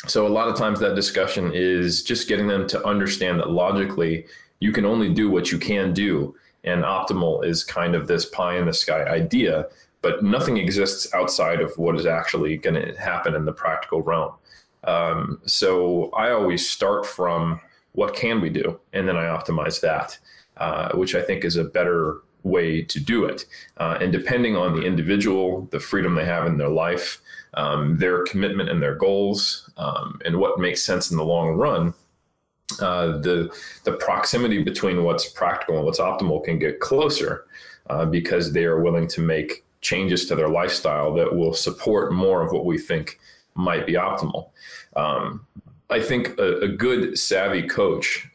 So a lot of times that discussion is just getting them to understand that logically you can only do what you can do. And optimal is kind of this pie in the sky idea, but nothing exists outside of what is actually going to happen in the practical realm. So I always start from what can we do? And then I optimize that, which I think is a better way to do it. And depending on the individual, the freedom they have in their life, their commitment and their goals, and what makes sense in the long run, the proximity between what's practical and what's optimal can get closer because they are willing to make changes to their lifestyle that will support more of what we think might be optimal. I think a good savvy coach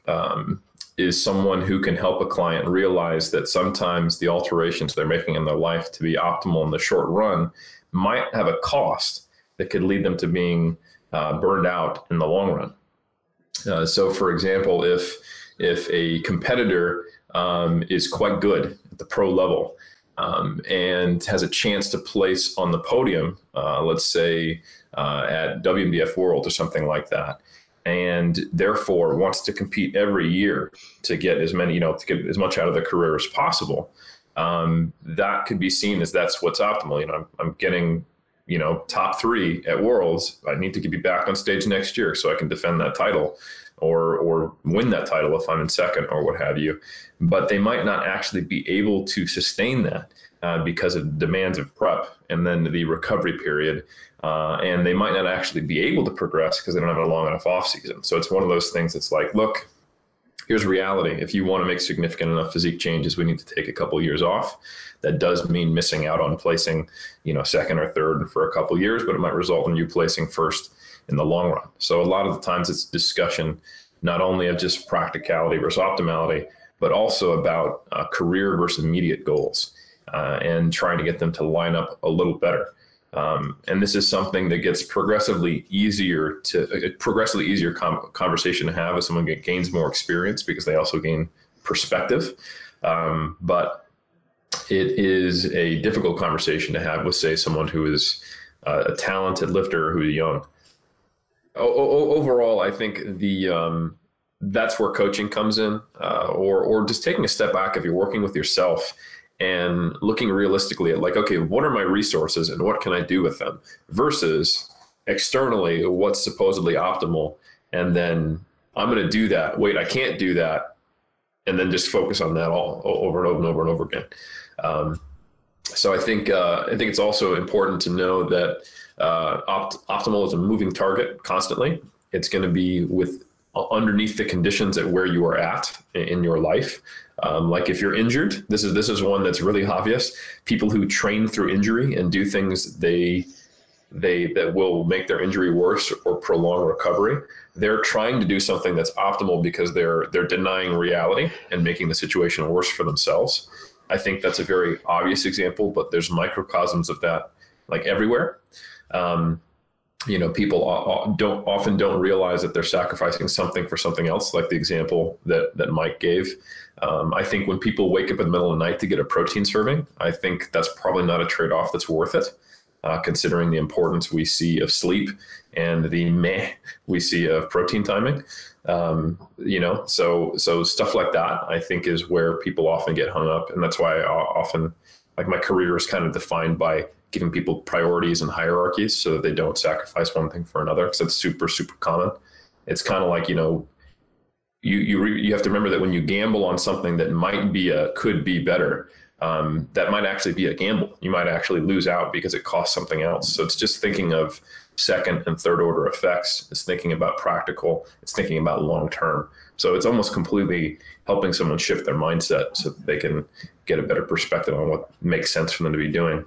is someone who can help a client realize that sometimes the alterations they're making in their life to be optimal in the short run might have a cost that could lead them to being burned out in the long run. So for example, if a competitor is quite good at the pro level and has a chance to place on the podium, let's say at WMDF World or something like that, and therefore wants to compete every year to get as many, to get as much out of their career as possible, that could be seen as that's what's optimal. I'm getting, top 3 at Worlds. I need to be back on stage next year so I can defend that title or win that title if I'm in second or what have you. But they might not actually be able to sustain that because of the demands of prep and then the recovery period. And they might not actually be able to progress because they don't have a long enough off season. So it's one of those things that's like, look, here's reality. If you want to make significant enough physique changes, we need to take a couple of years off. That does mean missing out on placing, second or third for a couple of years, but it might result in you placing first in the long run. So a lot of the times it's discussion, not only of just practicality versus optimality, but also about career versus immediate goals and trying to get them to line up a little better. And this is something that gets progressively easier conversation to have as someone gains more experience because they also gain perspective. But it is a difficult conversation to have with, say, someone who is a talented lifter who's young. Overall, I think that's where coaching comes in, or just taking a step back if you're working with yourself and looking realistically at okay, what are my resources and what can I do with them versus externally what's supposedly optimal. And then I'm going to do that. Wait, I can't do that. And then just focus on that all over and over and over and over again. So I think it's also important to know that optimal is a moving target constantly. It's going to be underneath the conditions at where you are at in your life. Like if you're injured, this is one that's really obvious. People who train through injury and do things that will make their injury worse or prolong recovery, they're trying to do something that's optimal because they're denying reality and making the situation worse for themselves. I think that's a very obvious example, but there's microcosms of that everywhere. People often don't realize that they're sacrificing something for something else, like the example that Mike gave. I think when people wake up in the middle of the night to get a protein serving, I think that's probably not a trade-off that's worth it, considering the importance we see of sleep and the we see of protein timing. So stuff like that, I think, is where people often get hung up. And that's why I often, my career is kind of defined by giving people priorities and hierarchies so that they don't sacrifice one thing for another, because that's super, super common. It's kind of like, you have to remember that when you gamble on something that could be better, that might actually be a gamble. You might actually lose out because it costs something else. So it's just thinking of second and third order effects. It's thinking about practical. It's thinking about long term. So it's almost completely helping someone shift their mindset so that they can get a better perspective on what makes sense for them to be doing.